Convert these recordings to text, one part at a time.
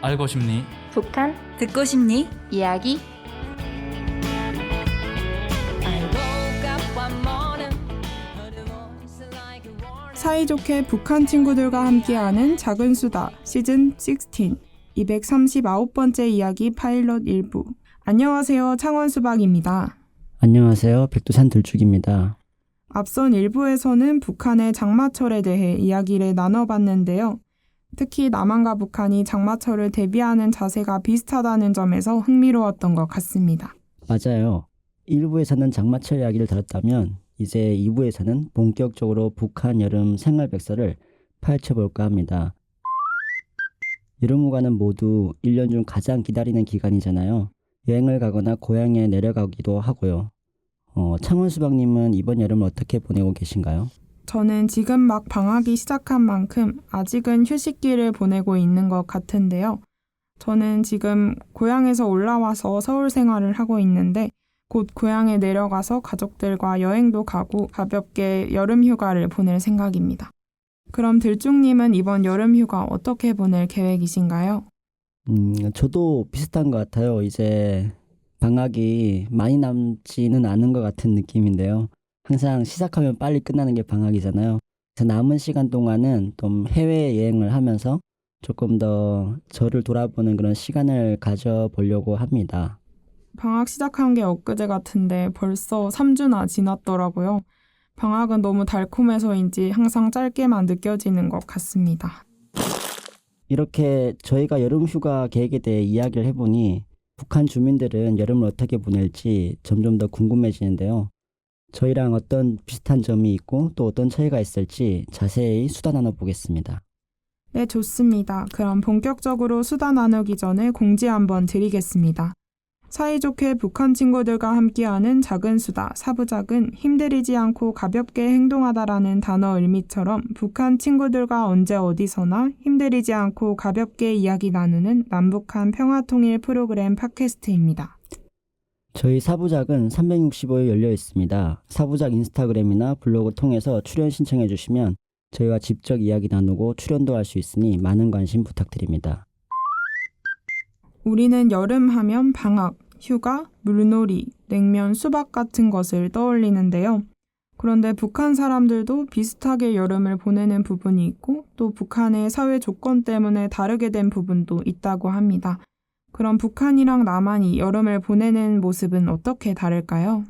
알고 싶니? 북한 듣고 싶니? 이야기. 사이좋게 북한 친구들과 함께하는 작은 수다 시즌 16 239번째 이야기 파일럿 1부. 안녕하세요. 창원수박입니다. 안녕하세요. 백두산 들쭉입니다. 앞선 1부에서는 북한의 장마철에 대해 이야기를 나눠봤는데요. 특히 남한과 북한이 장마철을 대비하는 자세가 비슷하다는 점에서 흥미로웠던 것 같습니다. 맞아요. 1부에서는 장마철 이야기를 들었다면 이제 2부에서는 본격적으로 북한 여름 생활백서를 파헤쳐볼까 합니다. 여름휴가는 모두 1년 중 가장 기다리는 기간이잖아요. 여행을 가거나 고향에 내려가기도 하고요. 창원수박님은 이번 여름을 어떻게 보내고 계신가요? 저는 지금 막 방학이 시작한 만큼 아직은 휴식기를 보내고 있는 것 같은데요. 저는 지금 고향에서 올라와서 서울 생활을 하고 있는데 곧 고향에 내려가서 가족들과 여행도 가고 가볍게 여름 휴가를 보낼 생각입니다. 그럼 들쭉님은 이번 여름 휴가 어떻게 보낼 계획이신가요? 저도 비슷한 것 같아요. 이제 방학이 많이 남지는 않은 것 같은 느낌인데요. 항상 시작하면 빨리 끝나는 게 방학이잖아요. 그래서 남은 시간 동안은 좀 해외여행을 하면서 조금 더 저를 돌아보는 그런 시간을 가져보려고 합니다. 방학 시작한 게 엊그제 같은데 벌써 3주나 지났더라고요. 방학은 너무 달콤해서인지 항상 짧게만 느껴지는 것 같습니다. 이렇게 저희가 여름 휴가 계획에 대해 이야기를 해보니 북한 주민들은 여름을 어떻게 보낼지 점점 더 궁금해지는데요. 저희랑 어떤 비슷한 점이 있고 또 어떤 차이가 있을지 자세히 수다 나눠보겠습니다. 네, 좋습니다. 그럼 본격적으로 수다 나누기 전에 공지 한번 드리겠습니다. 사이좋게 북한 친구들과 함께하는 작은 수다, 사부작은 힘들이지 않고 가볍게 행동하다라는 단어 의미처럼 북한 친구들과 언제 어디서나 힘들이지 않고 가볍게 이야기 나누는 남북한 평화통일 프로그램 팟캐스트입니다. 저희 사부작은 365일 열려 있습니다. 사부작 인스타그램이나 블로그 통해서 출연 신청해 주시면 저희와 직접 이야기 나누고 출연도 할 수 있으니 많은 관심 부탁드립니다. 우리는 여름 하면 방학, 휴가, 물놀이, 냉면, 수박 같은 것을 떠올리는데요. 그런데 북한 사람들도 비슷하게 여름을 보내는 부분이 있고 또 북한의 사회 조건 때문에 다르게 된 부분도 있다고 합니다. 그럼 북한이랑 남한이 여름을 보내는 모습은 어떻게 다를까요?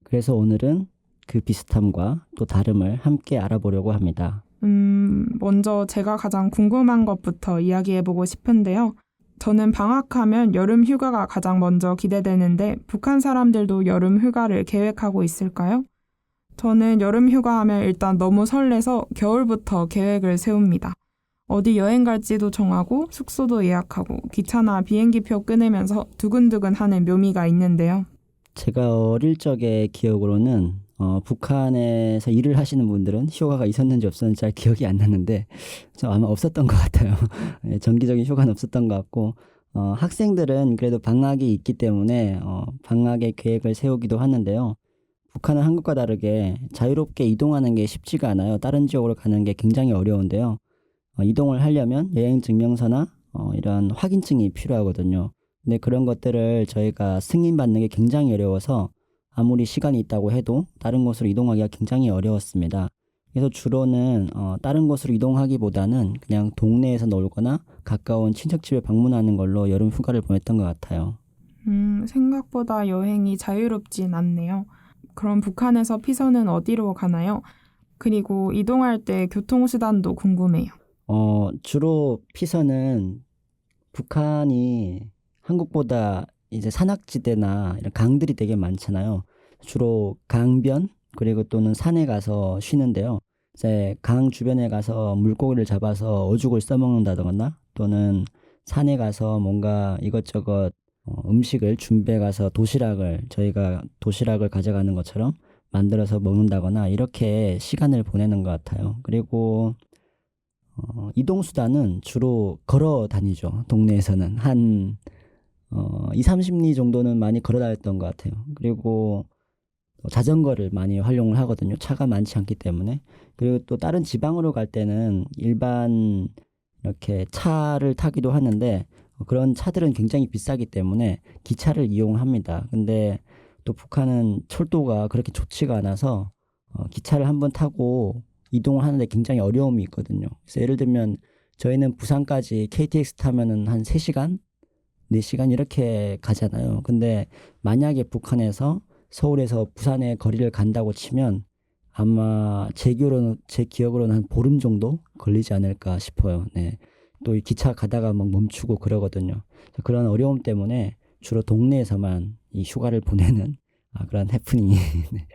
그래서 오늘은 그 비슷함과 또 다름을 함께 알아보려고 합니다. 먼저 제가 가장 궁금한 것부터 이야기해보고 싶은데요. 저는 방학하면 여름 휴가가 가장 먼저 기대되는데 북한 사람들도 여름 휴가를 계획하고 있을까요? 저는 여름 휴가 하면 일단 너무 설레서 겨울부터 계획을 세웁니다. 어디 여행 갈지도 정하고 숙소도 예약하고 기차나 비행기표 끊으면서 두근두근하는 묘미가 있는데요. 제가 어릴 적의 기억으로는 북한에서 일을 하시는 분들은 휴가가 있었는지 없었는지 잘 기억이 안 나는데 아마 없었던 것 같아요. 정기적인 휴가는 없었던 것 같고 학생들은 그래도 방학이 있기 때문에 방학의 계획을 세우기도 하는데요. 북한은 한국과 다르게 자유롭게 이동하는 게 쉽지가 않아요. 다른 지역으로 가는 게 굉장히 어려운데요. 이동을 하려면 여행 증명서나 이런 확인증이 필요하거든요. 근데 그런 것들을 저희가 승인받는 게 굉장히 어려워서 아무리 시간이 있다고 해도 다른 곳으로 이동하기가 굉장히 어려웠습니다. 그래서 주로는 다른 곳으로 이동하기보다는 그냥 동네에서 놀거나 가까운 친척집에 방문하는 걸로 여름 휴가를 보냈던 것 같아요. 생각보다 여행이 자유롭진 않네요. 그럼 북한에서 피서는 어디로 가나요? 그리고 이동할 때 교통수단도 궁금해요. 주로 피서는 북한이 한국보다 이제 산악지대나 이런 강들이 되게 많잖아요. 주로 강변 그리고 또는 산에 가서 쉬는데요. 이제 강 주변에 가서 물고기를 잡아서 어죽을 써먹는다거나 또는 산에 가서 뭔가 이것저것 음식을 준비해 가서 저희가 도시락을 가져가는 것처럼 만들어서 먹는다거나 이렇게 시간을 보내는 것 같아요. 그리고 이동수단은 주로 걸어 다니죠. 동네에서는 한 2, 30리 정도는 많이 걸어 다녔던 것 같아요. 그리고 자전거를 많이 활용을 하거든요. 차가 많지 않기 때문에. 그리고 또 다른 지방으로 갈 때는 일반 이렇게 차를 타기도 하는데 그런 차들은 굉장히 비싸기 때문에 기차를 이용합니다. 근데 또 북한은 철도가 그렇게 좋지가 않아서 기차를 한번 타고 이동을 하는데 굉장히 어려움이 있거든요. 그래서 예를 들면 저희는 부산까지 KTX 타면은 한 3시간, 4시간 이렇게 가잖아요. 근데 만약에 북한에서 서울에서 부산의 거리를 간다고 치면 아마 제 기억으로는 한 보름 정도 걸리지 않을까 싶어요. 네. 또 이 기차 가다가 막 멈추고 그러거든요. 그런 어려움 때문에 주로 동네에서만 이 휴가를 보내는 그런 해프닝이 네,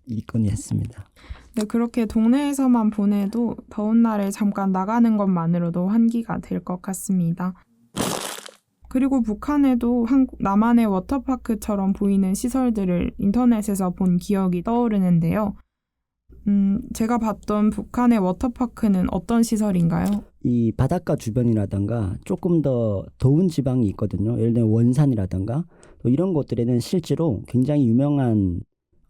있곤 했습니다. 네, 그렇게 동네에서만 보내도 더운 날에 잠깐 나가는 것만으로도 환기가 될 것 같습니다. 그리고 북한에도 남한의 워터파크처럼 보이는 시설들을 인터넷에서 본 기억이 떠오르는데요. 제가 봤던 북한의 워터파크는 어떤 시설인가요? 이 바닷가 주변이라든가 조금 더 더운 지방이 있거든요. 예를 들면 원산이라든가 또 이런 곳들에는 실제로 굉장히 유명한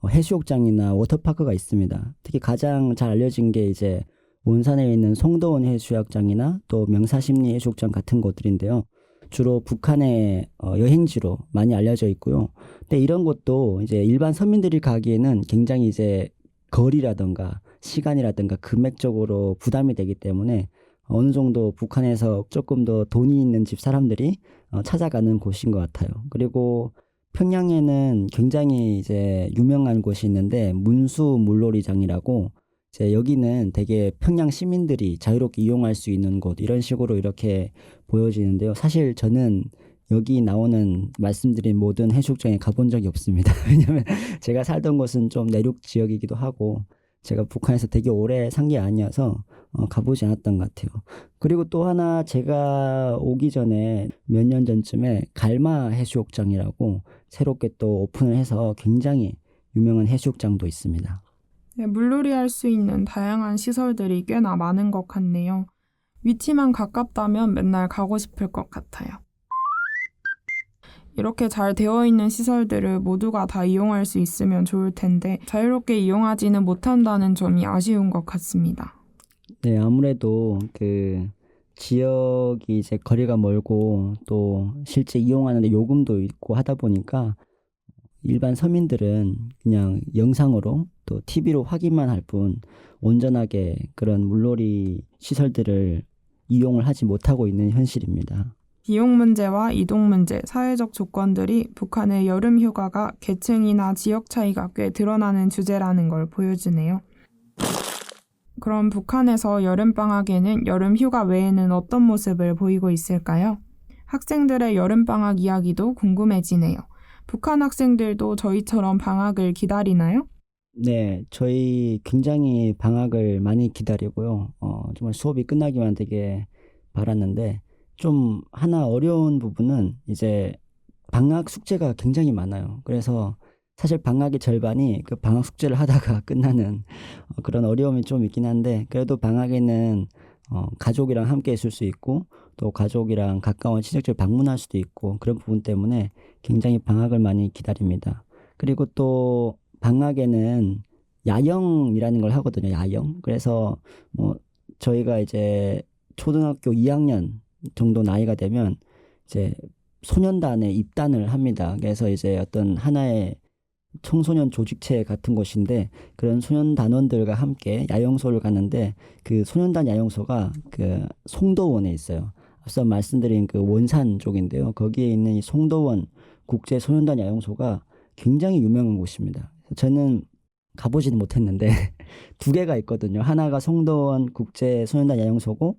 해수욕장이나 워터파크가 있습니다. 특히 가장 잘 알려진 게 이제 원산에 있는 송도원 해수욕장이나 또 명사심리 해수욕장 같은 곳들인데요. 주로 북한의 여행지로 많이 알려져 있고요. 근데 이런 곳도 이제 일반 서민들이 가기에는 굉장히 이제 거리라든가 시간이라든가 금액적으로 부담이 되기 때문에 어느 정도 북한에서 조금 더 돈이 있는 집 사람들이 찾아가는 곳인 것 같아요. 그리고 평양에는 굉장히 이제 유명한 곳이 있는데 문수 물놀이장이라고 이제 여기는 되게 평양 시민들이 자유롭게 이용할 수 있는 곳 이런 식으로 이렇게 보여지는데요. 사실 저는 여기 나오는 말씀드린 모든 해수욕장에 가본 적이 없습니다. 왜냐하면 제가 살던 곳은 좀 내륙 지역이기도 하고 제가 북한에서 되게 오래 산 게 아니어서 가보지 않았던 것 같아요. 그리고 또 하나 제가 오기 전에 몇 년 전쯤에 갈마 해수욕장이라고 새롭게 또 오픈을 해서 굉장히 유명한 해수욕장도 있습니다. 네, 물놀이 할 수 있는 다양한 시설들이 꽤나 많은 것 같네요. 위치만 가깝다면 맨날 가고 싶을 것 같아요. 이렇게 잘 되어 있는 시설들을 모두가 다 이용할 수 있으면 좋을 텐데 자유롭게 이용하지는 못한다는 점이 아쉬운 것 같습니다. 네, 아무래도 그 지역이 이제 거리가 멀고 또 실제 이용하는데 요금도 있고 하다 보니까 일반 서민들은 그냥 영상으로 또 TV로 확인만 할 뿐 온전하게 그런 물놀이 시설들을 이용을 하지 못하고 있는 현실입니다. 비용 문제와 이동 문제, 사회적 조건들이 북한의 여름 휴가가 계층이나 지역 차이가 꽤 드러나는 주제라는 걸 보여주네요. 그럼 북한에서 여름방학에는 여름 휴가 외에는 어떤 모습을 보이고 있을까요? 학생들의 여름방학 이야기도 궁금해지네요. 북한 학생들도 저희처럼 방학을 기다리나요? 네, 저희 굉장히 방학을 많이 기다리고요. 정말 수업이 끝나기만 되게 바랐는데 좀 하나 어려운 부분은 이제 방학 숙제가 굉장히 많아요. 그래서 사실 방학의 절반이 그 방학 숙제를 하다가 끝나는 그런 어려움이 좀 있긴 한데 그래도 방학에는 가족이랑 함께 있을 수 있고 또 가족이랑 가까운 친척들 방문할 수도 있고 그런 부분 때문에 굉장히 방학을 많이 기다립니다. 그리고 또 방학에는 야영이라는 걸 하거든요. 야영. 그래서 뭐 저희가 이제 초등학교 2학년 정도 나이가 되면 이제 소년단에 입단을 합니다. 그래서 이제 어떤 하나의 청소년 조직체 같은 곳인데 그런 소년단원들과 함께 야영소를 가는데 그 소년단 야영소가 그 송도원에 있어요. 앞서 말씀드린 그 원산 쪽인데요. 거기에 있는 이 송도원 국제 소년단 야영소가 굉장히 유명한 곳입니다. 저는 가보지는 못했는데 두 개가 있거든요. 하나가 송도원 국제 소년단 야영소고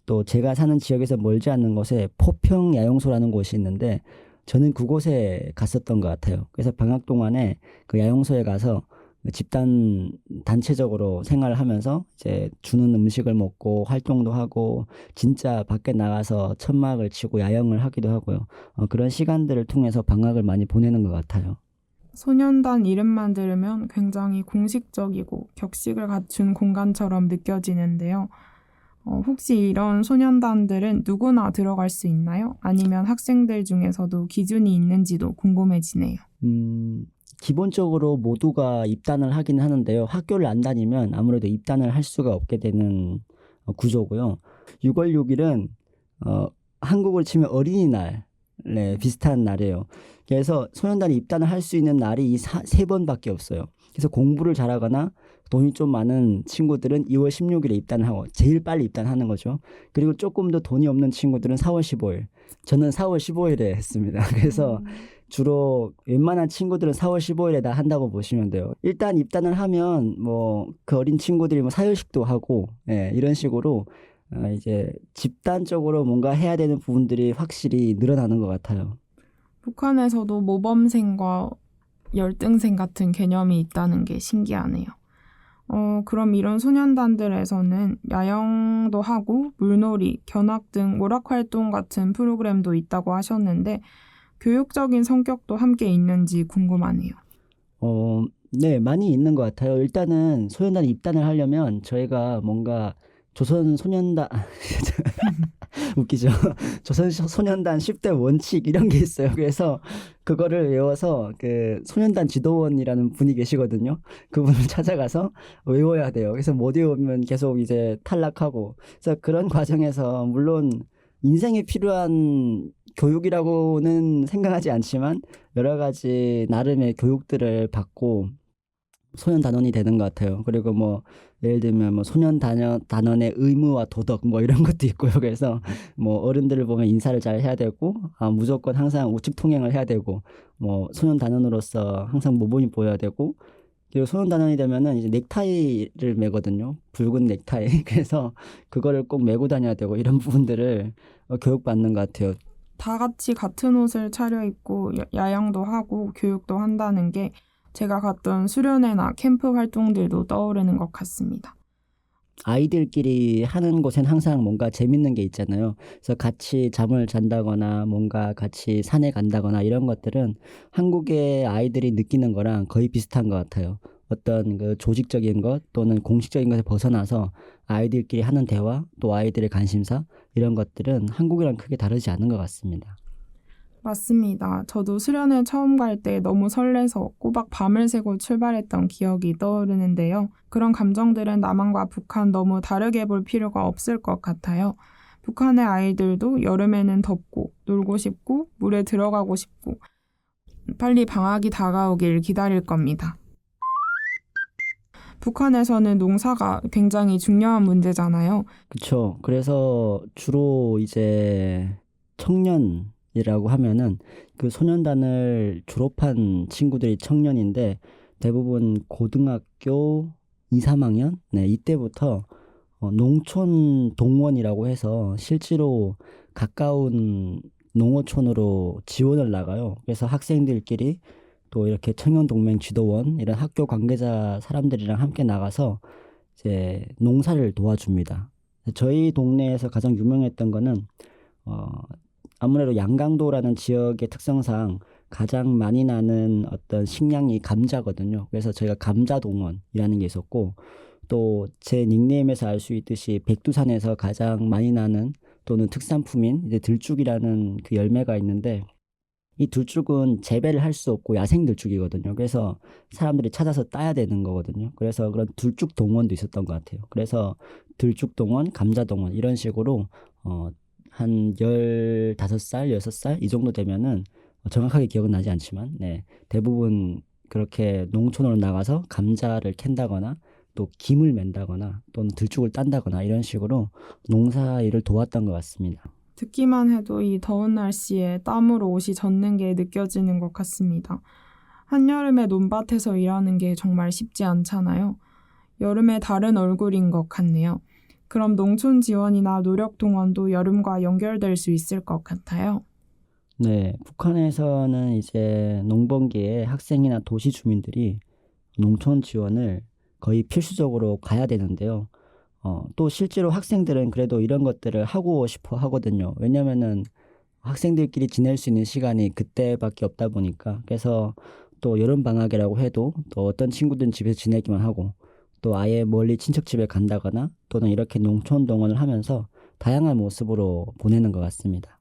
또 제가 사는 지역에서 멀지 않는 곳에 포평 야영소라는 곳이 있는데 저는 그곳에 갔었던 것 같아요. 그래서 방학 동안에 그 야영소에 가서 집단 단체적으로 생활을 하면서 이제 주는 음식을 먹고 활동도 하고 진짜 밖에 나가서 천막을 치고 야영을 하기도 하고요. 그런 시간들을 통해서 방학을 많이 보내는 것 같아요. 소년단 이름만 들으면 굉장히 공식적이고 격식을 갖춘 공간처럼 느껴지는데요. 혹시 이런 소년단들은 누구나 들어갈 수 있나요? 아니면 학생들 중에서도 기준이 있는지도 궁금해지네요. 기본적으로 모두가 입단을 하긴 하는데요. 학교를 안 다니면 아무래도 입단을 할 수가 없게 되는 구조고요. 6월 6일은 한국으로 치면 어린이날 비슷한 날이에요. 그래서 소년단에 입단을 할 수 있는 날이 이 세 번밖에 없어요. 그래서 공부를 잘하거나 돈이 좀 많은 친구들은 2월 16일에 입단을 하고 제일 빨리 입단하는 거죠. 그리고 조금 더 돈이 없는 친구들은 4월 15일. 저는 4월 15일에 했습니다. 그래서 주로 웬만한 친구들은 4월 15일에 다 한다고 보시면 돼요. 일단 입단을 하면 뭐 그 어린 친구들이 뭐 사회식도 하고 이런 식으로 이제 집단적으로 뭔가 해야 되는 부분들이 확실히 늘어나는 것 같아요. 북한에서도 모범생과 열등생 같은 개념이 있다는 게 신기하네요. 그럼 이런 소년단들에서는 야영도 하고 물놀이, 견학 등 오락활동 같은 프로그램도 있다고 하셨는데 교육적인 성격도 함께 있는지 궁금하네요. 네, 많이 있는 것 같아요. 일단은 소년단에 입단을 하려면 저희가 뭔가 조선 소년단 웃기죠. 조선 소년단 10대 원칙 이런 게 있어요. 그래서 그거를 외워서 그 소년단 지도원이라는 분이 계시거든요. 그분을 찾아가서 외워야 돼요. 그래서 못 외우면 계속 이제 탈락하고. 그래서 그런 과정에서 물론 인생에 필요한 교육이라고는 생각하지 않지만 여러 가지 나름의 교육들을 받고 소년 단원이 되는 것 같아요. 그리고 뭐 예를 들면 뭐 소년 단원의 의무와 도덕 뭐 이런 것도 있고요. 그래서 뭐 어른들을 보면 인사를 잘 해야 되고 무조건 항상 우측 통행을 해야 되고 뭐 소년 단원으로서 항상 모범이 보여야 되고 그리고 소년 단원이 되면은 이제 넥타이를 매거든요. 붉은 넥타이. 그래서 그거를 꼭 메고 다녀야 되고 이런 부분들을 교육받는 것 같아요. 다 같이 같은 옷을 차려입고 야영도 하고 교육도 한다는 게 제가 갔던 수련회나 캠프 활동들도 떠오르는 것 같습니다. 아이들끼리 하는 곳엔 항상 뭔가 재밌는 게 있잖아요. 그래서 같이 잠을 잔다거나 뭔가 같이 산에 간다거나 이런 것들은 한국의 아이들이 느끼는 거랑 거의 비슷한 것 같아요. 어떤 그 조직적인 것 또는 공식적인 것에 벗어나서 아이들끼리 하는 대화 또 아이들의 관심사 이런 것들은 한국이랑 크게 다르지 않은 것 같습니다. 맞습니다. 저도 수련회 처음 갈 때 너무 설레서 꼬박 밤을 새고 출발했던 기억이 떠오르는데요. 그런 감정들은 남한과 북한 너무 다르게 볼 필요가 없을 것 같아요. 북한의 아이들도 여름에는 덥고 놀고 싶고 물에 들어가고 싶고 빨리 방학이 다가오길 기다릴 겁니다. 북한에서는 농사가 굉장히 중요한 문제잖아요. 그렇죠. 그래서 주로 이제 청년이라고 하면은 그 소년단을 졸업한 친구들이 청년인데 대부분 고등학교 2, 3학년? 네, 이때부터 농촌 동원이라고 해서 실제로 가까운 농어촌으로 지원을 나가요. 그래서 학생들끼리 또 이렇게 청년동맹 지도원 이런 학교 관계자 사람들이랑 함께 나가서 이제 농사를 도와줍니다. 저희 동네에서 가장 유명했던 거는 어, 아무래도 양강도라는 지역의 특성상 가장 많이 나는 어떤 식량이 감자거든요. 그래서 저희가 감자동원이라는 게 있었고 또 제 닉네임에서 알 수 있듯이 백두산에서 가장 많이 나는 또는 특산품인 이제 들쭉이라는 그 열매가 있는데 이 들쭉은 재배를 할 수 없고 야생 들쭉이거든요. 그래서 사람들이 찾아서 따야 되는 거거든요. 그래서 그런 들쭉 동원도 있었던 것 같아요. 그래서 들쭉 동원, 감자 동원 이런 식으로 한 15살, 6살 이 정도 되면은 정확하게 기억은 나지 않지만 네, 대부분 그렇게 농촌으로 나가서 감자를 캔다거나 또 김을 맨다거나 또는 들쭉을 딴다거나 이런 식으로 농사 일을 도왔던 것 같습니다. 듣기만 해도 이 더운 날씨에 땀으로 옷이 젖는 게 느껴지는 것 같습니다. 한여름에 논밭에서 일하는 게 정말 쉽지 않잖아요. 여름에 다른 얼굴인 것 같네요. 그럼 농촌 지원이나 노력 동원도 여름과 연결될 수 있을 것 같아요. 네, 북한에서는 이제 농번기에 학생이나 도시 주민들이 농촌 지원을 거의 필수적으로 가야 되는데요. 또 실제로 학생들은 그래도 이런 것들을 하고 싶어 하거든요. 왜냐면은 학생들끼리 지낼 수 있는 시간이 그때밖에 없다 보니까. 그래서 또 여름 방학이라고 해도 또 어떤 친구들은 집에서 지내기만 하고 또 아예 멀리 친척 집에 간다거나 또는 이렇게 농촌 동원을 하면서 다양한 모습으로 보내는 것 같습니다.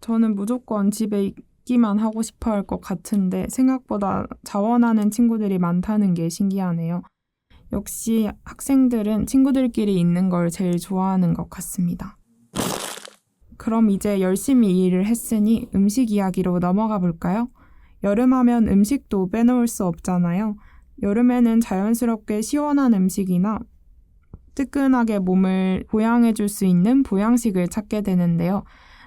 저는 무조건 집에 있기만 하고 싶어 할 것 같은데 생각보다 자원하는 친구들이 많다는 게 신기하네요. 역시 학생들은 친구들끼리 있는 걸 제일 좋아하는 것 같습니다. 그럼 이제 열심히 일을 했으니 음식 이야기로 넘어가 볼까요? 여름하면 음식도 빼놓을 수 없잖아요. 여름에는 자연스럽게 시원한 음식이나 뜨끈하게 몸을 보양해줄 수 있는 보양식을 찾게 되는데요.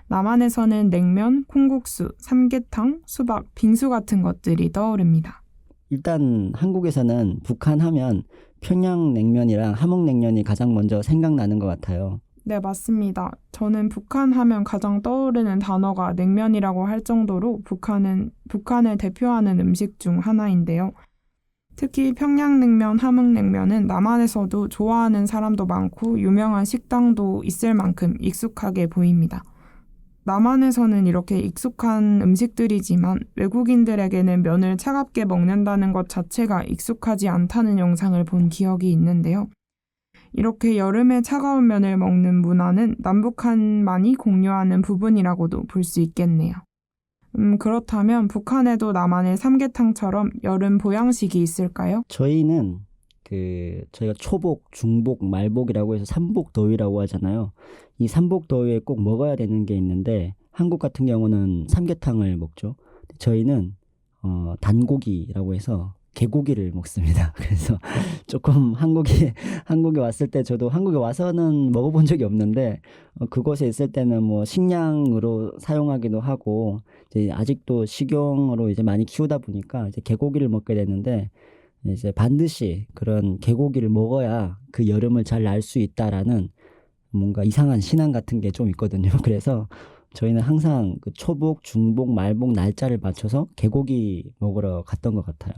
남한에서는 냉면, 콩국수, 삼계탕, 수박, 빙수 같은 것들이 떠오릅니다. 일단 한국에서는 북한하면 평양냉면이랑 함흥냉면이 가장 먼저 생각나는 것 같아요. 네, 맞습니다. 저는 북한 하면 가장 떠오르는 단어가 냉면이라고 할 정도로 북한을 대표하는 음식 중 하나인데요. 특히 평양냉면, 함흥냉면은 남한에서도 좋아하는 사람도 많고 유명한 식당도 있을 만큼 익숙하게 보입니다. 남한에서는 이렇게 익숙한 음식들이지만 외국인들에게는 면을 차갑게 먹는다는 것 자체가 익숙하지 않다는 영상을 본 기억이 있는데요. 이렇게 여름에 차가운 면을 먹는 문화는 남북한만이 공유하는 부분이라고도 볼 수 있겠네요. 그렇다면 북한에도 남한의 삼계탕처럼 여름 보양식이 있을까요? 저희는 저희가 초복, 중복, 말복이라고 해서 삼복더위라고 하잖아요. 이 삼복더위에 꼭 먹어야 되는 게 있는데 한국 같은 경우는 삼계탕을 먹죠. 저희는 단고기라고 해서 개고기를 먹습니다. 그래서 조금 한국에 왔을 때 저도 한국에 와서는 먹어본 적이 없는데 그곳에 있을 때는 뭐 식량으로 사용하기도 하고 이제 아직도 식용으로 이제 많이 키우다 보니까 이제 개고기를 먹게 되는데 이제 반드시 그런 개고기를 먹어야 그 여름을 잘 날 수 있다라는 뭔가 이상한 신앙 같은 게 좀 있거든요. 그래서 저희는 항상 그 초복, 중복, 말복 날짜를 맞춰서 개고기 먹으러 갔던 것 같아요.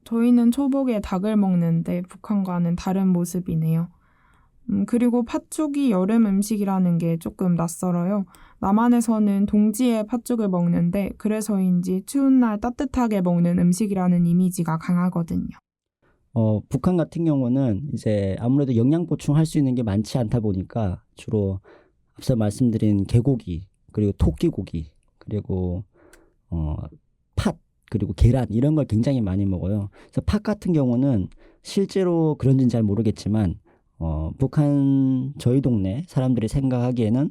저희는 초복에 닭을 먹는데 북한과는 다른 모습이네요. 그리고 팥죽이 여름 음식이라는 게 조금 낯설어요. 남한에서는 동지에 팥죽을 먹는데 그래서인지 추운 날 따뜻하게 먹는 음식이라는 이미지가 강하거든요. 북한 같은 경우는 이제 아무래도 영양 보충할 수 있는 게 많지 않다 보니까 주로 앞서 말씀드린 개고기, 그리고 토끼고기, 그리고 팥, 그리고 계란 이런 걸 굉장히 많이 먹어요. 그래서 팥 같은 경우는 실제로 그런지는 잘 모르겠지만 북한 저희 동네 사람들이 생각하기에는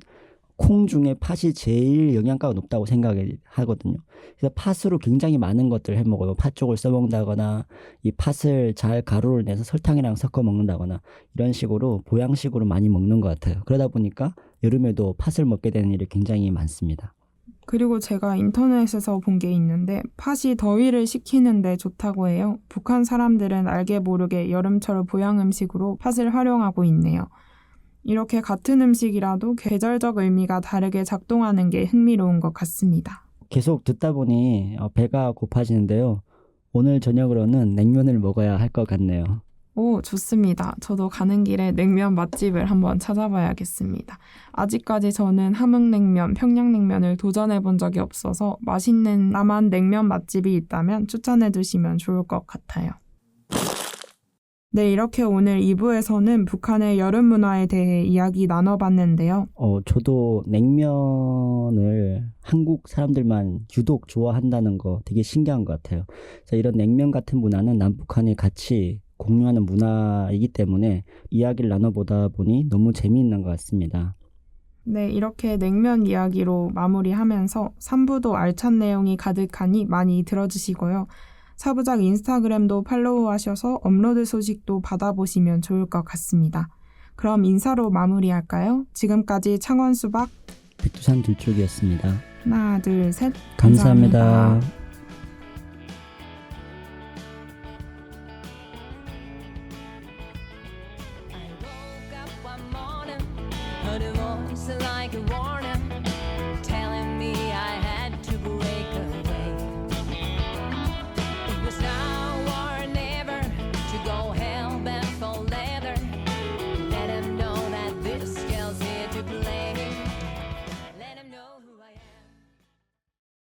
콩 중에 팥이 제일 영양가가 높다고 생각하거든요. 그래서 팥으로 굉장히 많은 것들을 해 먹어요. 팥죽을 써 먹는다거나 이 팥을 잘 가루를 내서 설탕이랑 섞어 먹는다거나 이런 식으로 보양식으로 많이 먹는 것 같아요. 그러다 보니까 여름에도 팥을 먹게 되는 일이 굉장히 많습니다. 그리고 제가 인터넷에서 본 게 있는데 팥이 더위를 식히는데 좋다고 해요. 북한 사람들은 알게 모르게 여름철 보양 음식으로 팥을 활용하고 있네요. 이렇게 같은 음식이라도 계절적 의미가 다르게 작동하는 게 흥미로운 것 같습니다. 계속 듣다 보니 배가 고파지는데요. 오늘 저녁으로는 냉면을 먹어야 할 것 같네요. 오, 좋습니다. 저도 가는 길에 냉면 맛집을 한번 찾아봐야겠습니다. 아직까지 저는 함흥냉면, 평양냉면을 도전해 본 적이 없어서 맛있는 남한 냉면 맛집이 있다면 추천해 주시면 좋을 것 같아요. 네, 이렇게 오늘 2부에서는 북한의 여름 문화에 대해 이야기 나눠봤는데요. 저도 냉면을 한국 사람들만 유독 좋아한다는 거 되게 신기한 것 같아요. 그래서 이런 냉면 같은 문화는 남북한이 같이 공유하는 문화이기 때문에 이야기를 나눠보다 보니 너무 재미있는 것 같습니다. 네, 이렇게 냉면 이야기로 마무리하면서 3부도 알찬 내용이 가득하니 많이 들어주시고요. 사부작 인스타그램도 팔로우하셔서 업로드 소식도 받아보시면 좋을 것 같습니다. 그럼 인사로 마무리할까요? 지금까지 창원수박 백두산 들쭉이었습니다. 하나, 둘, 셋. 감사합니다. I woke up one morning, heard a voice like a warning.